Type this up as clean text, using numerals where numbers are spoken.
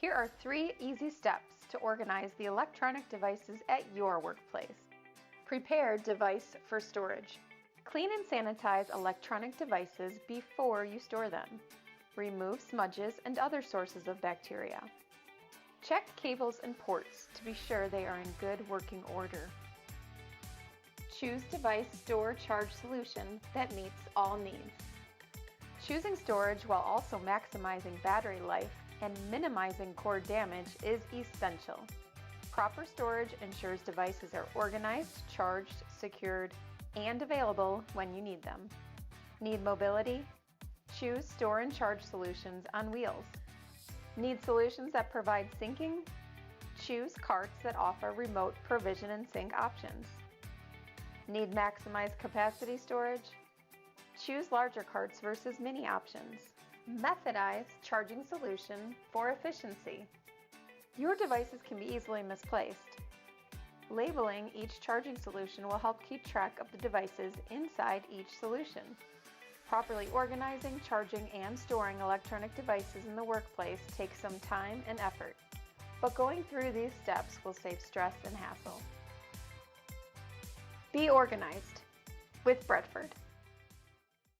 Here are 3 easy steps to organize the electronic devices at your workplace. Prepare device for storage. Clean and sanitize electronic devices before you store them. Remove smudges and other sources of bacteria. Check cables and ports to be sure they are in good working order. Choose device store charge solution that meets all needs. Choosing storage while also maximizing battery life and minimizing cord damage is essential. Proper storage ensures devices are organized, charged, secured, and available when you need them. Need mobility? Choose store and charge solutions on wheels. Need solutions that provide syncing? Choose carts that offer remote provision and sync options. Need maximized capacity storage? Choose larger carts versus mini options. Methodize charging solution for efficiency. Your devices can be easily misplaced. Labeling each charging solution will help keep track of the devices inside each solution. Properly organizing, charging, and storing electronic devices in the workplace takes some time and effort, but going through these steps will save stress and hassle. Be organized with Bretford.